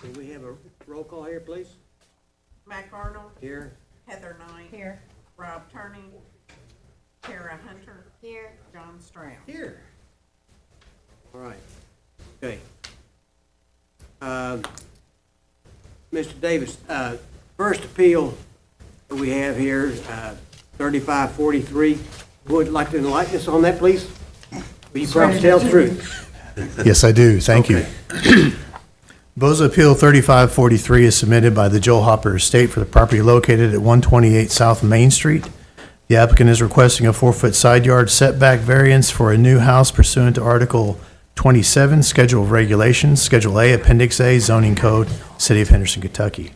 Can we have a roll call here, please? Mac Arnold, Here. Heather Knight. Here. Rob Turney, Tara Hunter, Here. John Stroud. Here. All right. Okay. Mr. Davis, first appeal that we have here, 3543. Would like to enlighten us on that, please? Will you promise to tell the truth? Yes, I do. Thank you. Boza Appeal 3543 is submitted by the Joel Hopper Estate for the property located at 128 South Main Street. The applicant is requesting a 4-foot side yard setback variance for a new house pursuant to Article 27, Schedule of Regulations, Schedule A, Appendix A, Zoning Code, City of Henderson, Kentucky.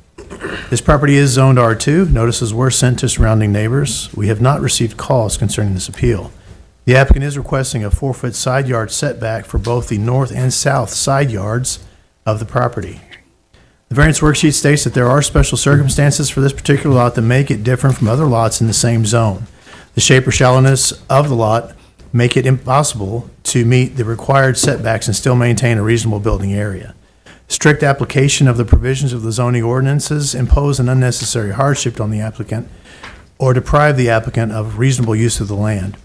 This property is zoned R2. Notices were sent to surrounding neighbors. We have not received calls concerning this appeal. The applicant is requesting a 4-foot side yard setback for both the north and south side yards of the property. The variance worksheet states that there are special circumstances for this particular lot that make it different from other lots in the same zone. The shape or shallowness of the lot make it impossible to meet the required setbacks and still maintain a reasonable building area. Strict application of the provisions of the zoning ordinances impose an unnecessary hardship on the applicant or deprive the applicant of reasonable use of the land.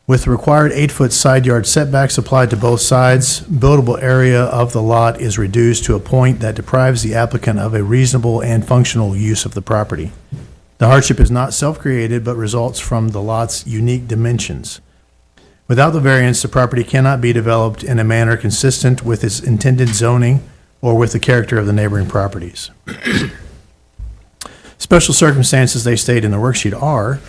With the required 8-foot side yard setbacks applied to both sides, buildable area of the lot is reduced to a point that deprives the applicant of a reasonable and functional use of the property. The hardship is not self-created but results from the lot's unique dimensions. Without the variance, the property cannot be developed in a manner consistent with its intended zoning or with the character of the neighboring properties. Special circumstances they state in the worksheet are: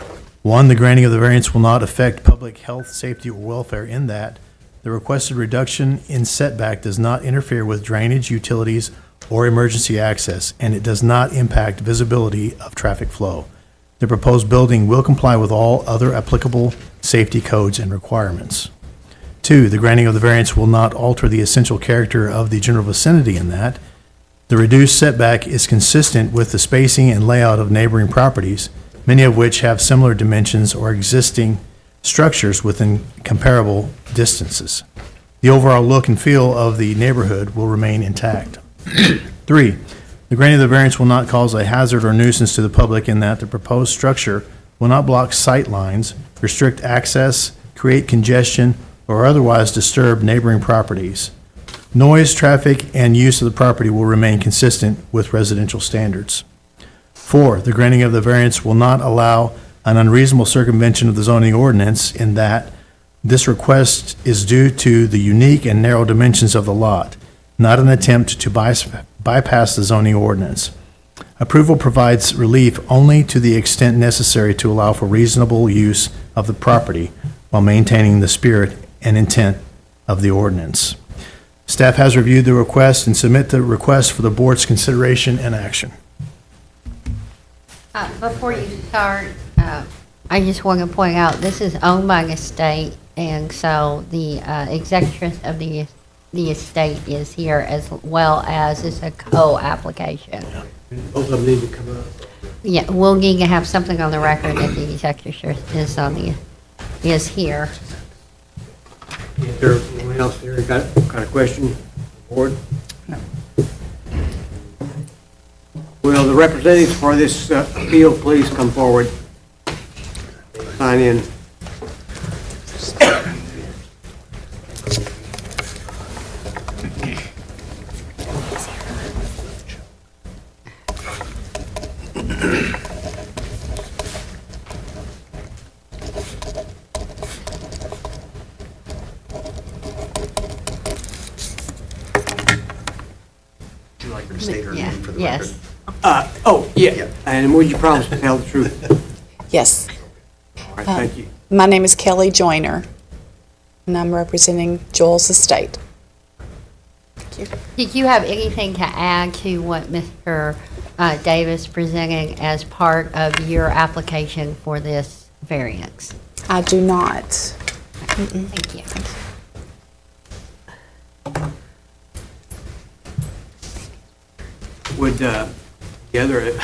1, the granting of the variance will not affect public health, safety, or welfare in that the requested reduction in setback does not interfere with drainage, utilities, or emergency access, and it does not impact visibility of traffic flow. The proposed building will comply with all other applicable safety codes and requirements. 2, the granting of the variance will not alter the essential character of the general vicinity in that the reduced setback is consistent with the spacing and layout of neighboring properties, many of which have similar dimensions or existing structures within comparable distances. The overall look and feel of the neighborhood will remain intact. 3, the granting of the variance will not cause a hazard or nuisance to the public in that the proposed structure will not block sight lines, restrict access, create congestion, or otherwise disturb neighboring properties. Noise, traffic, and use of the property will remain consistent with residential standards. 4, the granting of the variance will not allow an unreasonable circumvention of the zoning ordinance in that this request is due to the unique and narrow dimensions of the lot, not an attempt to bypass the zoning ordinance. Approval provides relief only to the extent necessary to allow for reasonable use of the property while maintaining the spirit and intent of the ordinance. Staff has reviewed the request and submit the request for the board's consideration and action. Before you start, I just want to point out, this is owned by an estate, and so the executrix of the estate is here, as well as it's a co-application. Both of them need to come up. Yeah, we'll need to have something on the record that the executrix is here. Is there anyone else here got a question? Board? No. Will the representatives for this appeal please come forward? Sign in. Would you like her to state her Yeah, name for the yes. record? Yeah. And would you promise to tell the truth? Yes. All right, thank you. My name is Kelly Joyner, and I'm representing Joel's estate. Thank you. Did you have anything to add to what Mr. Davis presented as part of your application for this variance? I do not. Thank you. Would the other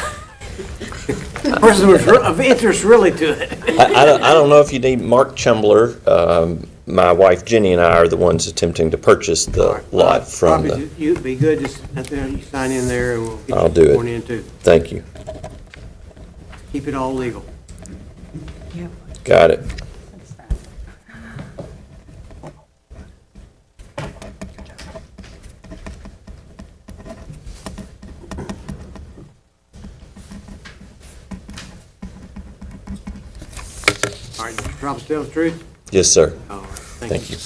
person was of interest really to it? I don't know if you need Mark Chumbler, my wife Jenny and I are the ones attempting to purchase the lot from Probably the, you'd be good, just, you sign in there and we'll get I'll you do it. sworn in too. thank you. Keep it all legal. Got it. All right, Mr. Trump, tell the truth? Yes, sir. All right, Thank you.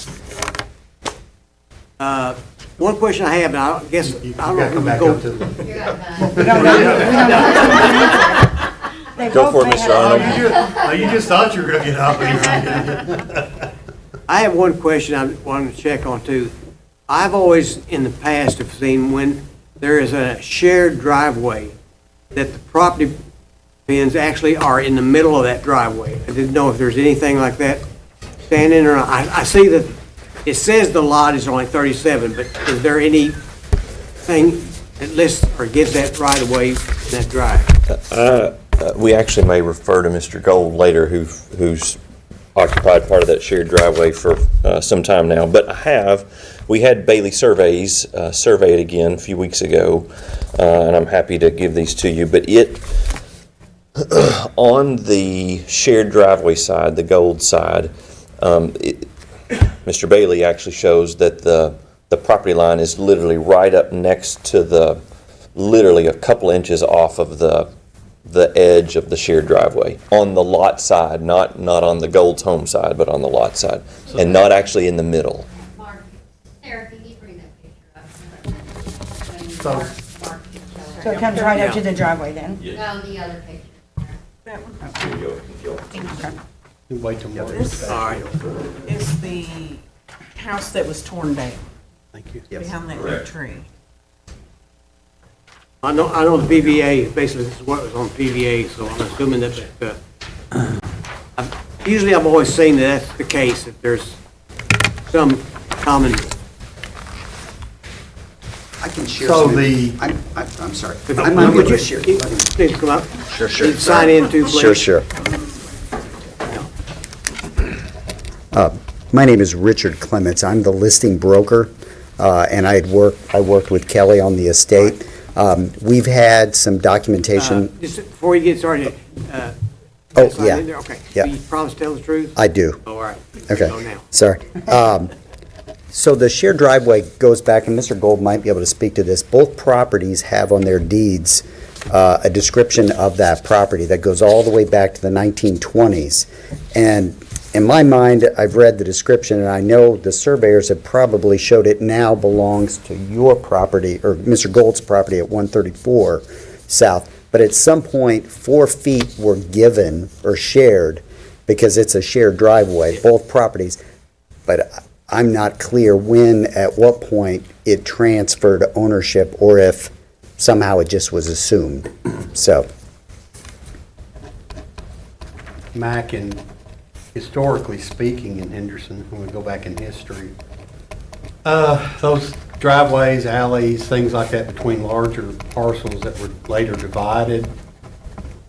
One question I have, now, I guess, I don't know if we back go. up to the. Go for it, Mr. Arnold. You just thought you were gonna get up. I have one question I wanted to check on too. I've always, in the past, have seen when there is a shared driveway, that the property pins actually are in the middle of that driveway. I didn't know if there's anything like that standing or not. I see that it says the lot is only 37, but is there anything that lists or gives that right of way in that drive? We actually may refer to Mr. Gold later, who's occupied part of that shared driveway for some time now. But we had Bailey Surveys survey it again a few weeks ago, and I'm happy to give these to you. But on the shared driveway side, the Gold side, Mr. Bailey actually shows that the property line is literally right up next to literally a couple inches off of the edge of the shared driveway on the lot side, not on the Gold's home side, but on the lot side, and not actually in the middle. Mark, Sarah, can you bring that picture So- up? So it comes right up to the driveway then? No, the other picture. That one Wait till Mark This- gets All back. right. is the house that was torn down Thank you. behind that big tree. I know the PVA, basically this is what was on PVA, so I'm assuming that, usually I've always seen that that's the case, if there's some common, I can share So some. the- I'm sorry. I might be able to share. Need to come up? Sure, sure. Need to sign in too, please. Sure. My name is Richard Clements. I'm the listing broker, and I worked with Kelly on the estate. We've had some documentation. Just before you get started, Oh, sign yeah. in there? Okay. Yeah. You promise to tell the truth? I do. All right. Okay. Go now. Sorry. So the shared driveway goes back, and Mr. Gold might be able to speak to this. Both properties have on their deeds a description of that property that goes all the way back to the 1920s. And in my mind, I've read the description, and I know the surveyors have probably showed it now belongs to your property, or Mr. Gold's property at 134 South. But at some point, 4 feet were given or shared because it's a shared driveway, both properties. But I'm not clear when, at what point, it transferred ownership, or if somehow it just was assumed. So, Mac, and historically speaking in Henderson, when we go back in history, those driveways, alleys, things like that between larger parcels that were later divided,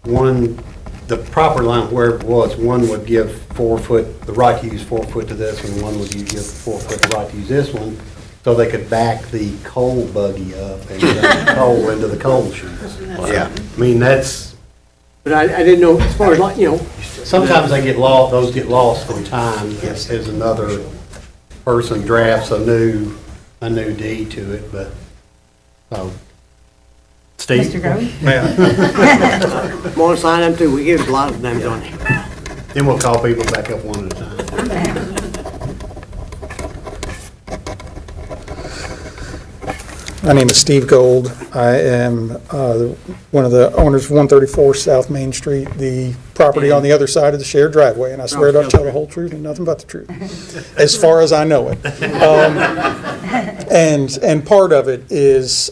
the proper line, wherever it was, one would give 4 foot, the right to use 4 foot to this one would give 4 foot the right to use this one, so they could back the coal buggy up and dump coal into the coal chute. yeah. I mean, that's, But I didn't know, as far as, like, you know, sometimes they get lost, those get lost in time as another person drafts a new deed to it, but, so. Steve? Mr. Gold? Yeah. I'm gonna sign them too, we get a lot of names on there. Then we'll call people back up one at a time. My name is Steve Gold. I am one of the owners of 134 South Main Street, the property on the other side of the shared driveway, and I swear to tell the whole truth and nothing but the truth, as far as I know it. And part of it is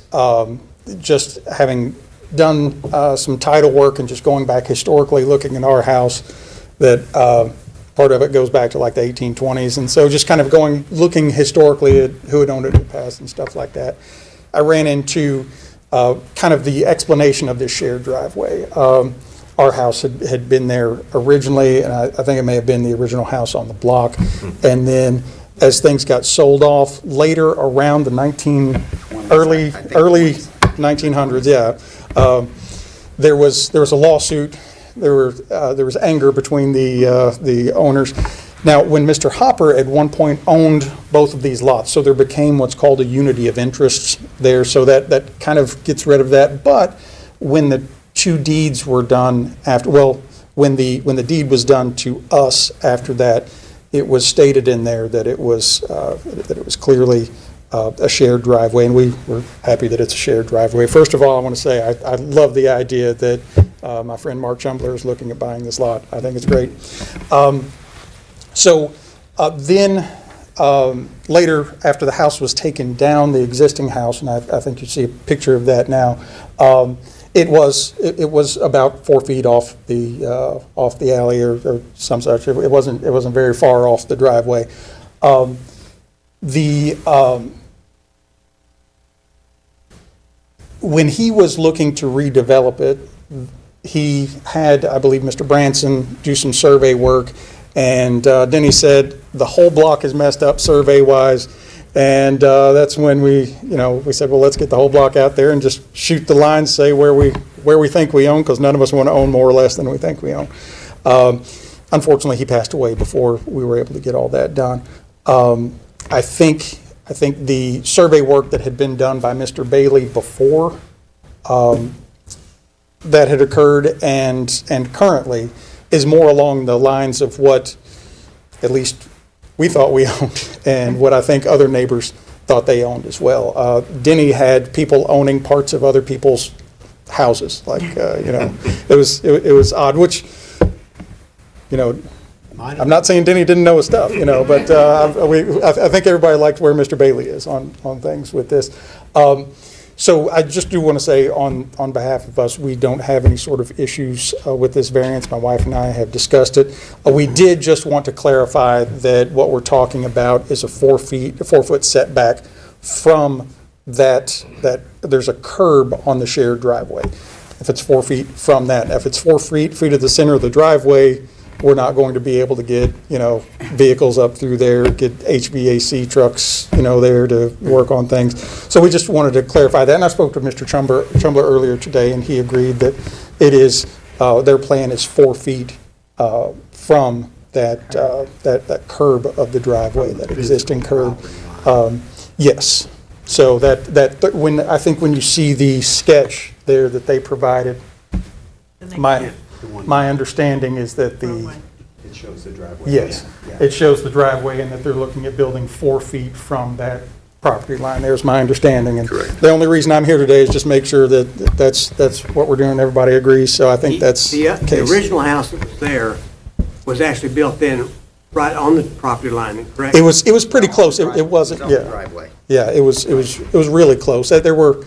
just having done some title work and just going back historically, looking at our house, that part of it goes back to like the 1820s, and so just kind of looking historically at who had owned it in the past and stuff like that. I ran into kind of the explanation of this shared driveway. our house had been there originally, and I think it may have been the original house on the block. And then as things got sold off later around the early 1900s, yeah, there was a lawsuit. There was anger between the owners. Now, when Mr. Hopper at one point owned both of these lots, so there became what's called a unity of interests there, so that kind of gets rid of that. But when the two deeds were done after, well, when the deed was done to us after that, it was stated in there that it was clearly a shared driveway, and we were happy that it's a shared driveway. First of all, I want to say I love the idea that my friend Mark Chumbler is looking at buying this lot. I think it's great. Then later, after the house was taken down, the existing house, and I think you see a picture of that now, it was about 4 feet off the alley or some such. It wasn't very far off the driveway. When he was looking to redevelop it, he had, I believe, Mr. Branson do some survey work, and then he said the whole block is messed up survey-wise, and that's when we said, well, let's get the whole block out there and just shoot the lines, say where we think we own, because none of us want to own more or less than we think we own. Unfortunately, he passed away before we were able to get all that done. I think the survey work that had been done by Mr. Bailey before that had occurred and currently is more along the lines of what at least we thought we owned and what I think other neighbors thought they owned as well. Denny had people owning parts of other people's houses, it was odd, which, I'm not saying Denny didn't know his stuff, but I think everybody liked where Mr. Bailey is on things with this. So I just do want to say on behalf of us, we don't have any sort of issues with this variance. My wife and I have discussed it. We did just want to clarify that what we're talking about is a 4 foot setback from that there's a curb on the shared driveway. If it's 4 feet from that, if it's 4 feet at the center of the driveway, we're not going to be able to get, vehicles up through there, get HVAC trucks, there to work on things. So we just wanted to clarify that. And I spoke to Mr. Chumbler earlier today, and he agreed that it is, their plan is 4 feet from that curb of the driveway, that existing curb. Yes. So when you see the sketch there that they provided, my understanding is that It shows the driveway. yes, it shows the driveway and that they're looking at building 4 feet from that property line. There's my understanding. And the only reason I'm here today is just make sure that that's what we're doing. Everybody agrees. So I think that's the case. The original house that was there was actually built in right on the property line, correct? It was pretty close. It wasn't, It's on the yeah. driveway. Yeah, it was really close. There were,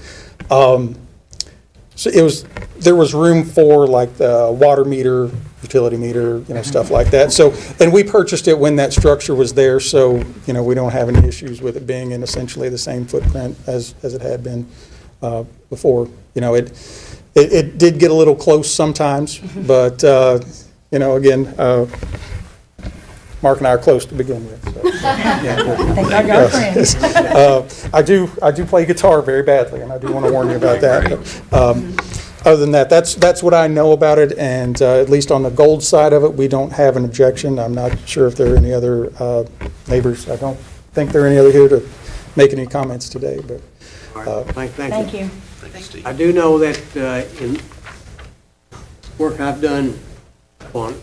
there was room for like the water meter, utility meter, stuff like that. So, and we purchased it when that structure was there, so, we don't have any issues with it being in essentially the same footprint as it had been before. It did get a little close sometimes, but, again, Mark and I are close to begin with. So, Thank God you're friends. I do play guitar very badly, and I do want to warn you about that. But, other than that, that's what I know about it, and at least on the gold side of it, we don't have an objection. I'm not sure if there are any other neighbors. I don't think there are any other here to make any comments today. But All right, Thank you. I do know that in work I've done on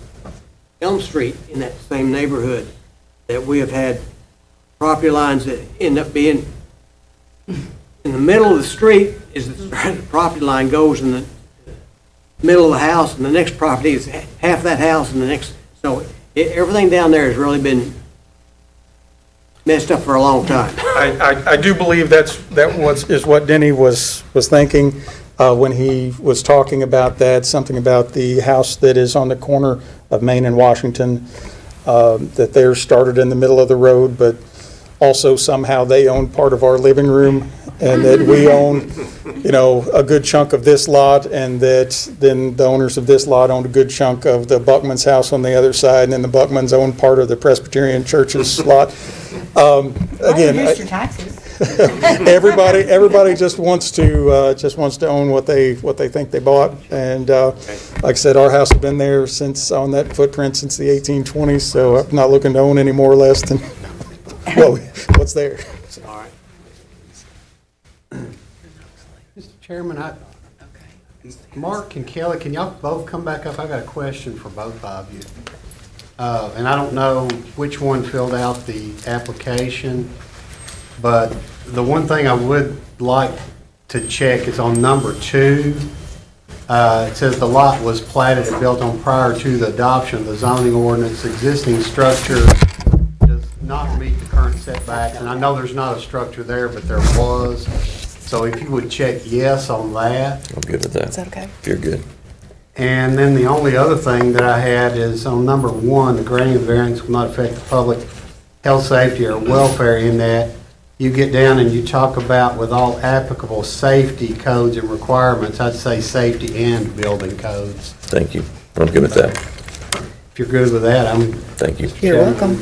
Elm Street in that same neighborhood, that we have had property lines that end up being in the middle of the street is the property line goes in the middle of the house, and the next property is half that house, and the next, so everything down there has really been messed up for a long time. I do believe is what Denny was thinking when he was talking about that, something about the house that is on the corner of Main and Washington, that theirs started in the middle of the road, but also somehow they owned part of our living room, and that we own, a good chunk of this lot, and that then the owners of this lot owned a good chunk of the Buckman's house on the other side, and then the Buckmans owned part of the Presbyterian Church's lot. Again, Reduce your taxes. everybody just wants to own what they think they bought. And like I said, our house has been there since, on that footprint, since the 1820s, so I'm not looking to own any more or less than, well, what's there. All right. Mr. Chairman, Mark and Kelly, can y'all both come back up? I got a question for both of you. And I don't know which one filled out the application, but the one thing I would like to check is on number 2. It says the lot was platted and built on prior to the adoption of the zoning ordinance. Existing structure does not meet the current setbacks, and I know there's not a structure there, but there was. So if you would check yes on that. I'm good with that. Is that okay? If you're good. And then the only other thing that I had is on number 1, the granting of variance will not affect the public health, safety, or welfare, in that you get down and you talk about with all applicable safety codes and requirements. I'd say safety and building codes. Thank you. I'm good with that. If you're good with that, I'm. Thank you. You're welcome.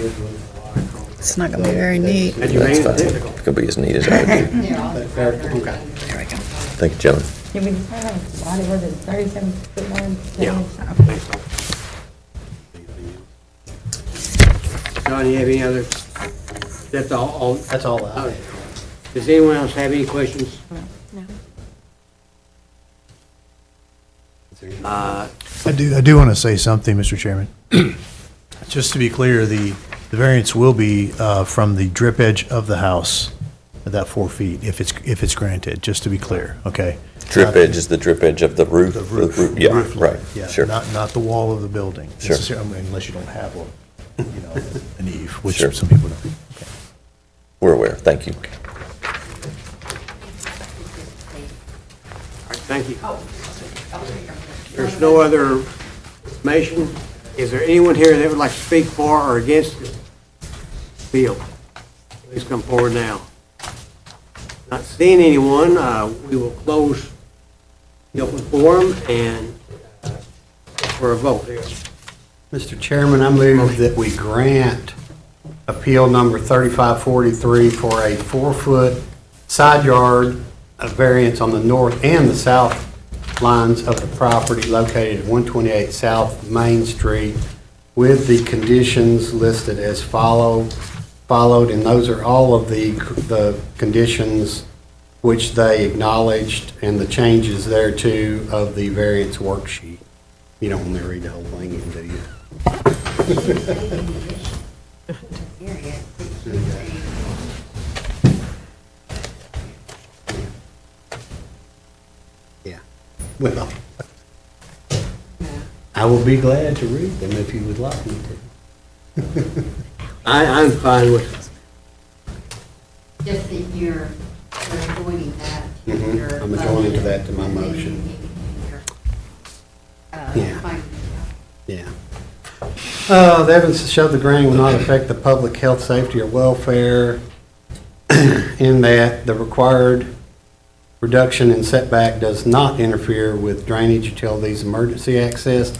It's not going to be very neat. And you That's made fine. it difficult. It's going to be as neat as I would do. Okay. There we go. Thank you, gentlemen. Did we decide on what it was, 37 foot one? Yeah. John, you have any other? That's all? That's all I have. Does anyone else have any questions? No. Uh, I do want to say something, Mr. Chairman. Just to be clear, the variance will be from the drip edge of the house, at that 4 feet, if it's granted, just to be clear, okay? Drip edge is the drip edge of the roof? The roof. Yeah, roof line, right. yeah, Sure. Not the wall of the building. Sure. necessarily, unless you don't have an eave, which Sure. some people don't. Okay. We're aware. Thank you. all right, thank you. There's no other information. Is there anyone here that would like to speak for or against this bill? Please come forward now. Not seeing anyone, we will close the open forum and for a vote here. Mr. Chairman, I move that we grant appeal number 3543 for a 4-foot side yard variance on the north and the south lines of the property located at 128 South Main Street with the conditions listed as followed, and those are all of the conditions which they acknowledged and the changes thereto of the variance worksheet. You don't want to read the whole thing, do you? Yeah. Well, I will be glad to read them if you would like me to. I'm fine with it. Just that you're avoiding that. Mhm. I'm adjoining to that to my motion. Yeah. Yeah. The evidence showed the granting will not affect the public health, safety, or welfare in that the required reduction in setback does not interfere with drainage, utilities, emergency access,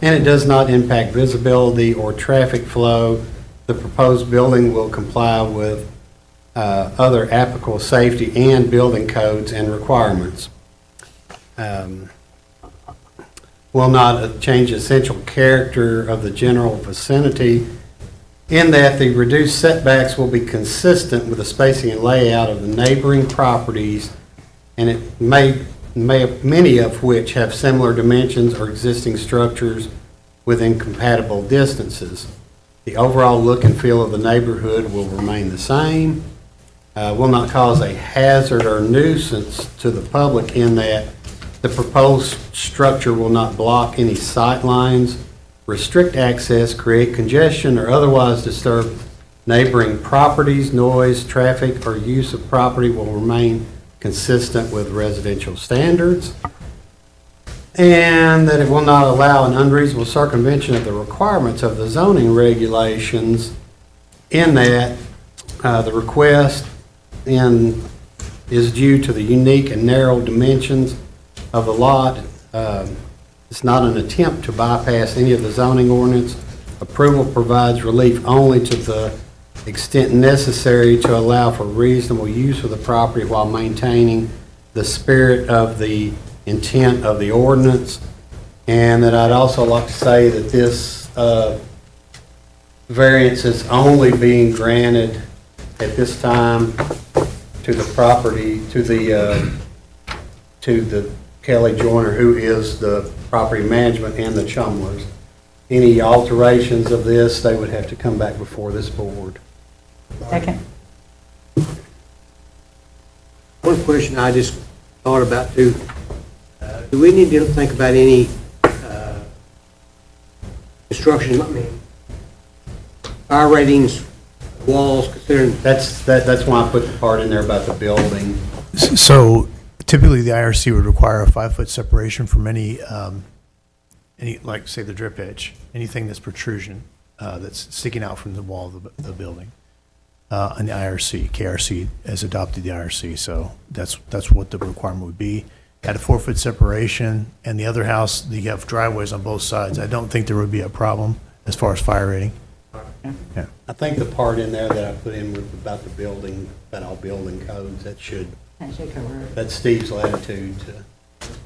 and it does not impact visibility or traffic flow. The proposed building will comply with other applicable safety and building codes and requirements. Will not change the essential character of the general vicinity in that the reduced setbacks will be consistent with the spacing and layout of the neighboring properties, and it may many of which have similar dimensions or existing structures within compatible distances. The overall look and feel of the neighborhood will remain the same. Will not cause a hazard or nuisance to the public in that the proposed structure will not block any sight lines, restrict access, create congestion, or otherwise disturb neighboring properties. Noise, traffic, or use of property will remain consistent with residential standards. And that it will not allow an unreasonable circumvention of the requirements of the zoning regulations in that the request in is due to the unique and narrow dimensions of the lot. It's not an attempt to bypass any of the zoning ordinance. Approval provides relief only to the extent necessary to allow for reasonable use of the property while maintaining the spirit of the intent of the ordinance. And that I'd also like to say that this variance is only being granted at this time to the property, to the Kelly Joyner, who is the property management, and the Chumlers. Any alterations of this, they would have to come back before this board. Second. One question I just thought about too, do we need to think about any construction, I mean, fire ratings, walls, considering, That's why I put the part in there about the building. So typically, the IRC would require a 5-foot separation from any, like, say, the drip edge, anything that's protrusion, that's sticking out from the wall of the building. And the IRC, KRC has adopted the IRC, so that's what the requirement would be. At a 4-foot separation, and the other house, you have driveways on both sides. I don't think there would be a problem as far as fire rating. Yeah. I think the part in there that I put in about the building, about all building codes, That should cover it. that's Steve's latitude to,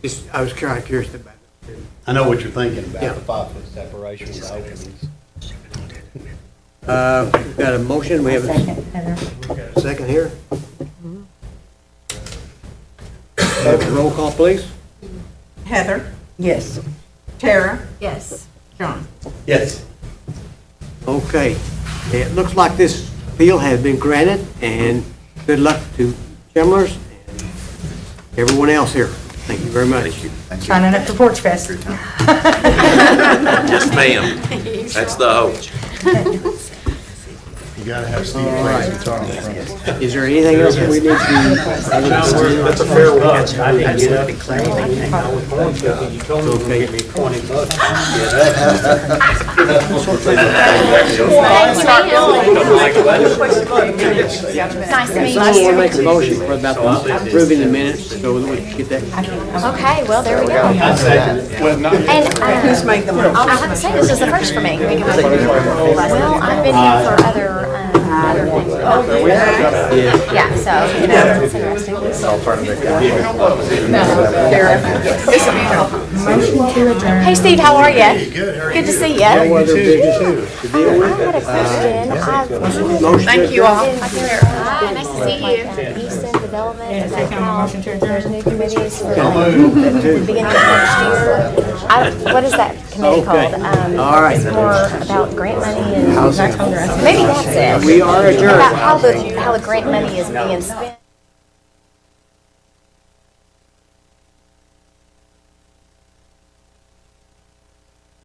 just, I was kind of curious about it. I know what you're thinking about, Yeah. the 5-foot separation with the openings. We've got a motion, we have Second, Heather. a second here. Roll call, please. Heather, Yes. Tara, Yes. John. Yes. Okay, it looks like this appeal has been granted, and good luck to Chumlers and everyone else here. Thank you very much. Signing up for Porch Fest. Yes, ma'am. That's the hope. You gotta have Steve play guitar in front of us. Is there anything else we need to? That's a fair one. Nice to meet Someone want to you. make a motion for about approving the minutes so that we can get that. Okay, well, there we go. And I'll have to say, this is the first for me. Well, I've been here for other things. Yeah, so, you know, it's interesting. Motion to adjourn. Hey, Steve, how are you? Good, how are Good to see No you. other business to deal I with. had a question. Motion Thank you all. Hi, nice to see you. Easton Development, is that Second on the how motion to adjourn. there's new committees for the beginning of next year? What is that committee Okay. called? All right. It's more about grant money and, maybe that's it. We are adjourned. About how the grant money is being spent.